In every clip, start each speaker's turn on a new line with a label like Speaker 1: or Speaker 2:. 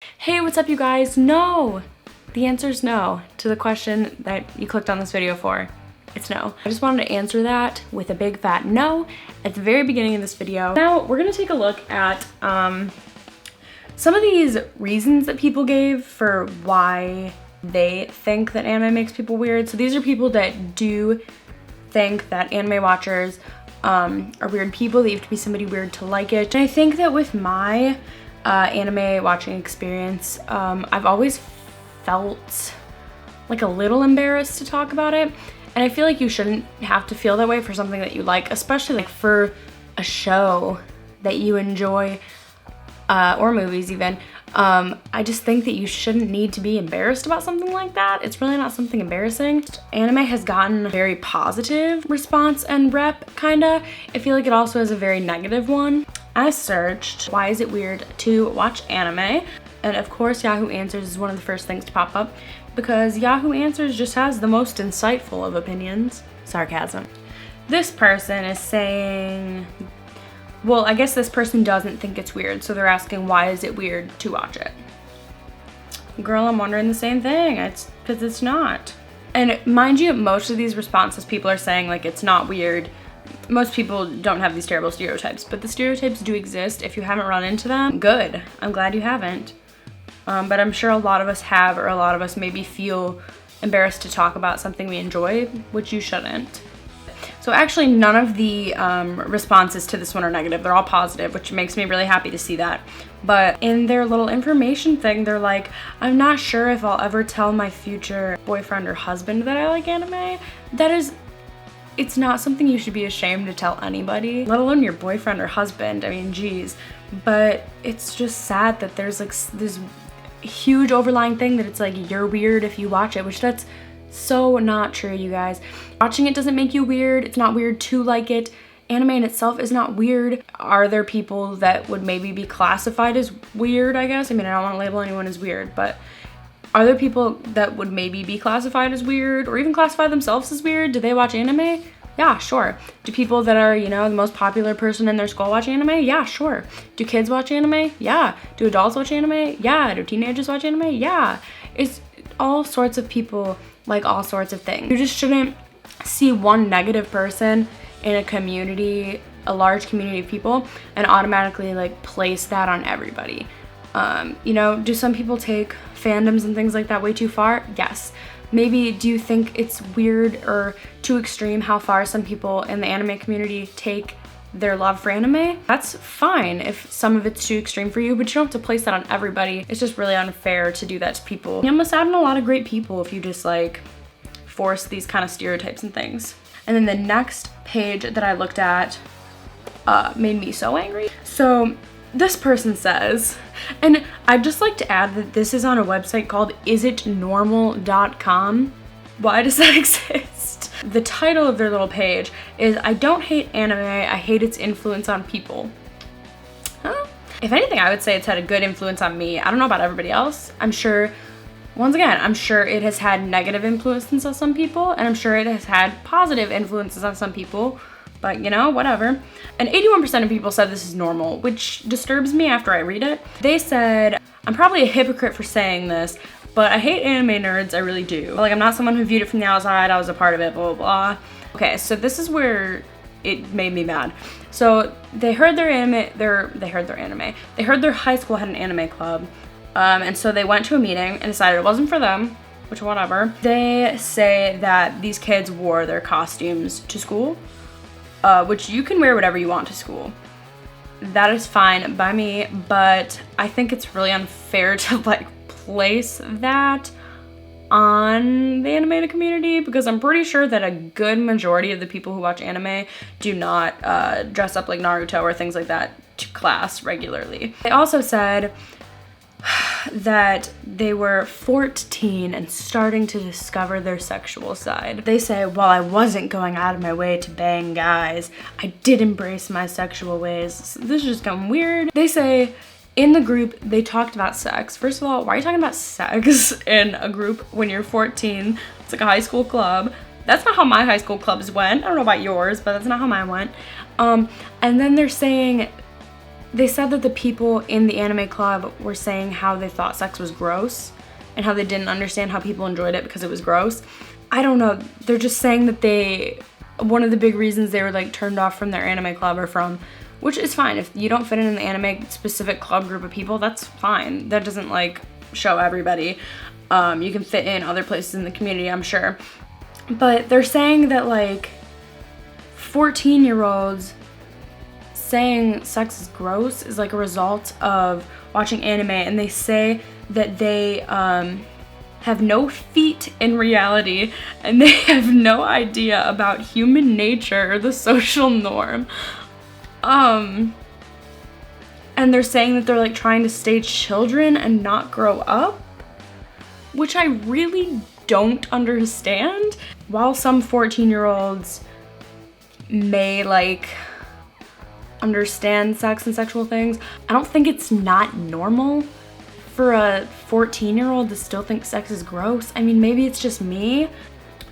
Speaker 1: Hey, what's up you guys? No! The answer is no to the question that you clicked on this video for. It's no. I just wanted to answer that with a big fat no at the very beginning of this video. Now, we're gonna take a look at some of these reasons that people gave for why they think that anime makes people weird. So these are people that do think that anime watchers are weird people, that you have to be somebody weird to like it. And I think that with my anime watching experience, I've always felt like a little embarrassed to talk about it. And I feel like you shouldn't have to feel that way for something that you like, especially like for a show that you enjoy, or movies even. I just think that you shouldn't need to be embarrassed about something like that. It's really not something embarrassing. Anime has gotten a very positive response and rep, kinda. I feel like it also has a very negative one. I searched, why is it weird to watch anime? And of course, Yahoo Answers is one of the first things to pop up because Yahoo Answers just has the most insightful of opinions. Sarcasm. This person is saying, well, I guess this person doesn't think it's weird, so they're asking why is it weird to watch it? Girl, I'm wondering the same thing. It's because it's not. And mind you, most of these responses, people are saying like it's not weird. Most people don't have these terrible stereotypes, but the stereotypes do exist. If you haven't run into them, good. I'm glad you haven't. But I'm sure a lot of us have, or a lot of us maybe feel embarrassed to talk about something we enjoy, which you shouldn't. So actually none of the responses to this one are negative. They're all positive, which makes me really happy to see that. But in their little information thing, they're like, I'm not sure if I'll ever tell my future boyfriend or husband that I like anime. It's not something you should be ashamed to tell anybody, let alone your boyfriend or husband. I mean, geez. But it's just sad that there's like this huge overlying thing that it's like you're weird if you watch it, which that's so not true, you guys. Watching it doesn't make you weird. It's not weird to like it. Anime in itself is not weird. Are there people that would maybe be classified as weird, I guess? I mean, I don't want to label anyone as weird, but are there people that would maybe be classified as weird or even classify themselves as weird? Do they watch anime? Yeah, sure. Do people that are, you know, the most popular person in their school watch anime? Yeah, sure. Do kids watch anime? Yeah. Do adults watch anime? Yeah. Do teenagers watch anime? Yeah. It's all sorts of people like all sorts of things. You just shouldn't see one negative person in a community, a large community of people, and automatically like place that on everybody. You know, do some people take fandoms and things like that way too far? Yes. Maybe do you think it's weird or too extreme how far some people in the anime community take their love for anime? That's fine if some of it's too extreme for you, but you don't have to place that on everybody. It's just really unfair to do that to people. You miss out on a lot of great people if you just like force these kind of stereotypes and things. And then the next page that I looked at made me so angry. So this person says, and I'd just like to add that this is on a website called isitnormal.com. Why does that exist? The title of their little page is, I don't hate anime, I hate its influence on people. Huh? If anything, I would say it's had a good influence on me. I don't know about everybody else. I'm sure, once again, I'm sure it has had negative influences on some people, and I'm sure it has had positive influences on some people. But you know, whatever. And 81% of people said this is normal, which disturbs me after I read it. They said, I'm probably a hypocrite for saying this, but I hate anime nerds, I really do. Like, I'm not someone who viewed it from the outside, I was a part of it, blah, blah, blah. Okay, so this is where it made me mad. So they heard their high school had an anime club, and so they went to a meeting and decided it wasn't for them, which whatever. They say that these kids wore their costumes to school, which you can wear whatever you want to school. That is fine by me, but I think it's really unfair to like place that on the animated community, because I'm pretty sure that a good majority of the people who watch anime do not dress up like Naruto or things like that to class regularly. They also said that they were 14 and starting to discover their sexual side. They say, while I wasn't going out of my way to bang guys, I did embrace my sexual ways. So this is just getting weird. They say, in the group, they talked about sex. First of all, why are you talking about sex in a group when you're 14? It's like a high school club. That's not how my high school clubs went. I don't know about yours, but that's not how mine went. And then they're saying They said that the people in the anime club were saying how they thought sex was gross and how they didn't understand how people enjoyed it because it was gross. I don't know. They're just saying that one of the big reasons they were like turned off from their anime club or from, which is fine. If you don't fit in the anime specific club group of people, that's fine. That doesn't like show everybody. You can fit in other places in the community, I'm sure. But they're saying that like 14-year-olds saying sex is gross is like a result of watching anime, and they say that they have no feet in reality and they have no idea about human nature or the social norm. And they're saying that they're like trying to stay children and not grow up, which I really don't understand. While some 14-year-olds may like understand sex and sexual things, I don't think it's not normal for a 14-year-old to still think sex is gross. I mean, maybe it's just me.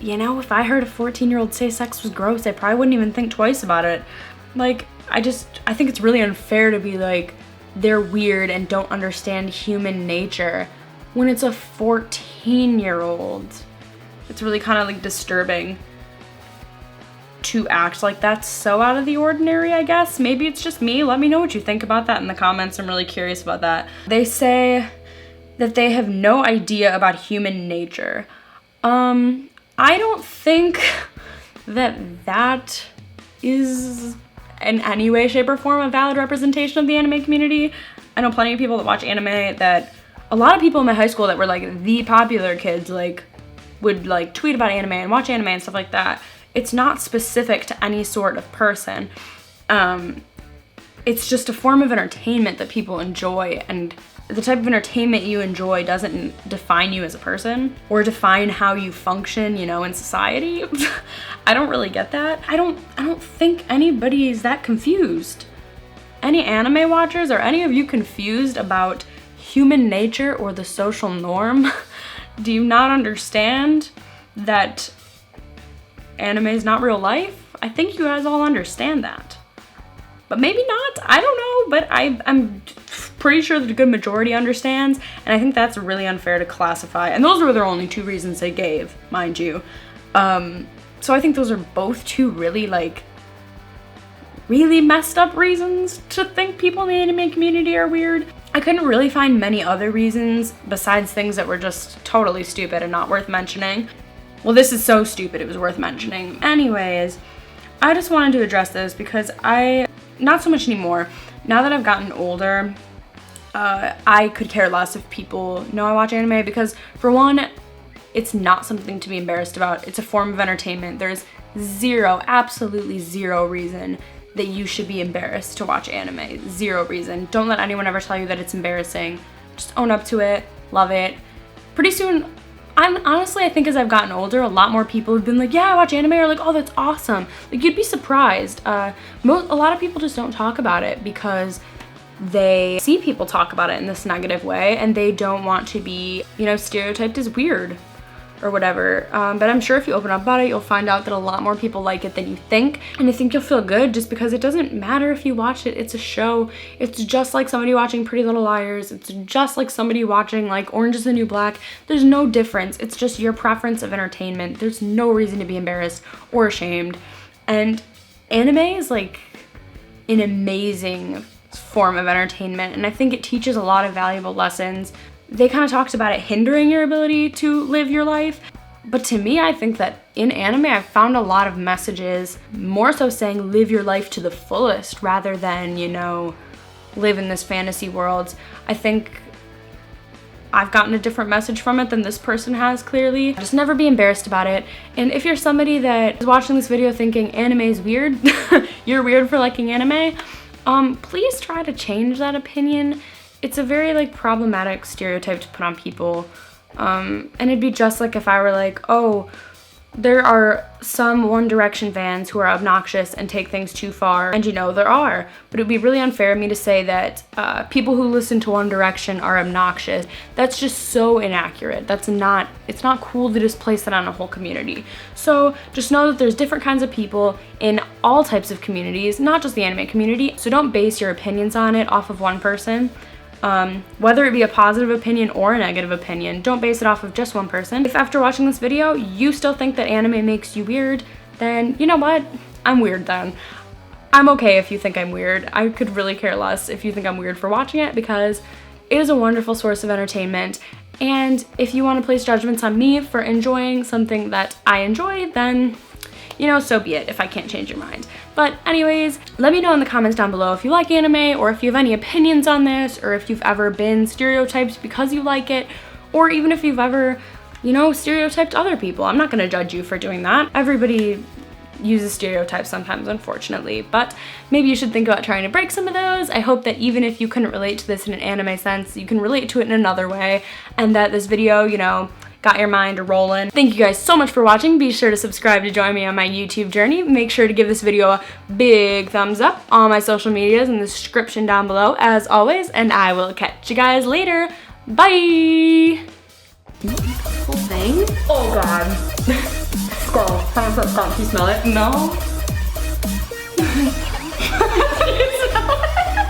Speaker 1: You know, if I heard a 14-year-old say sex was gross, I probably wouldn't even think twice about it. Like, I think it's really unfair to be like, they're weird and don't understand human nature when it's a 14-year-old. It's really kind of like disturbing to act like that's so out of the ordinary, I guess. Maybe it's just me. Let me know what you think about that in the comments. I'm really curious about that. They say that they have no idea about human nature. I don't think that is in any way, shape, or form a valid representation of the anime community. I know plenty of people that watch anime that, a lot of people in my high school that were like the popular kids, like would like tweet about anime and watch anime and stuff like that. It's not specific to any sort of person. It's just a form of entertainment that people enjoy, and the type of entertainment you enjoy doesn't define you as a person or define how you function, you know, in society. I don't really get that. I don't think anybody is that confused. Any anime watchers, are any of you confused about human nature or the social norm? Do you not understand that anime is not real life? I think you guys all understand that. But maybe not, I don't know, but I'm pretty sure that a good majority understands, and I think that's really unfair to classify. And those were their only two reasons they gave, mind you. So I think those are both two really messed up reasons to think people in the anime community are weird. I couldn't really find many other reasons besides things that were just totally stupid and not worth mentioning. Well, this is so stupid it was worth mentioning. Anyways, I just wanted to address this because not so much anymore. Now that I've gotten older, I could care less if people know I watch anime because, for one, it's not something to be embarrassed about. It's a form of entertainment. There's absolutely zero reason that you should be embarrassed to watch anime. Zero reason. Don't let anyone ever tell you that it's embarrassing. Just own up to it, love it. Pretty soon, I think as I've gotten older, a lot more people have been like, yeah, I watch anime, or like, oh, that's awesome. Like, you'd be surprised. A lot of people just don't talk about it because they see people talk about it in this negative way and they don't want to be, you know, stereotyped as weird or whatever. But I'm sure if you open up about it, you'll find out that a lot more people like it than you think. And I think you'll feel good just because it doesn't matter if you watch it. It's a show. It's just like somebody watching Pretty Little Liars. It's just like somebody watching like Orange is the New Black. There's no difference. It's just your preference of entertainment. There's no reason to be embarrassed or ashamed. And anime is like an amazing form of entertainment, and I think it teaches a lot of valuable lessons. They kind of talked about it hindering your ability to live your life, but to me, I think that in anime, I've found a lot of messages more so saying live your life to the fullest rather than, you know, live in this fantasy world. I think I've gotten a different message from it than this person has, clearly. Just never be embarrassed about it. And if you're somebody that is watching this video thinking anime is weird, you're weird for liking anime, please try to change that opinion. It's a very like problematic stereotype to put on people. And it'd be just like if I were like, oh, there are some One Direction fans who are obnoxious and take things too far, and you know there are, but it would be really unfair of me to say that people who listen to One Direction are obnoxious. That's just so inaccurate. It's not cool to just place that on a whole community. So just know that there's different kinds of people in all types of communities, not just the anime community, so don't base your opinions on it off of one person. Whether it be a positive opinion or a negative opinion, don't base it off of just one person. If after watching this video you still think that anime makes you weird, then you know what? I'm weird then. I'm okay if you think I'm weird. I could really care less if you think I'm weird for watching it, because it is a wonderful source of entertainment, and if you want to place judgments on me for enjoying something that I enjoy, then you know, so be it if I can't change your mind. But anyways, let me know in the comments down below if you like anime, or if you have any opinions on this, or if you've ever been stereotyped because you like it, or even if you've ever, you know, stereotyped other people. I'm not gonna judge you for doing that. Everybody uses stereotypes sometimes, unfortunately, but maybe you should think about trying to break some of those. I hope that even if you couldn't relate to this in an anime sense, you can relate to it in another way, and that this video, you know, got your mind rolling. Thank you guys so much for watching. Be sure to subscribe to join me on my YouTube journey. Make sure to give this video a big thumbs up. All my social medias in the description down below, as always, and I will catch you guys later. Bye! Whole thing? Oh god. Skull. 100% skunk. You smell it? No?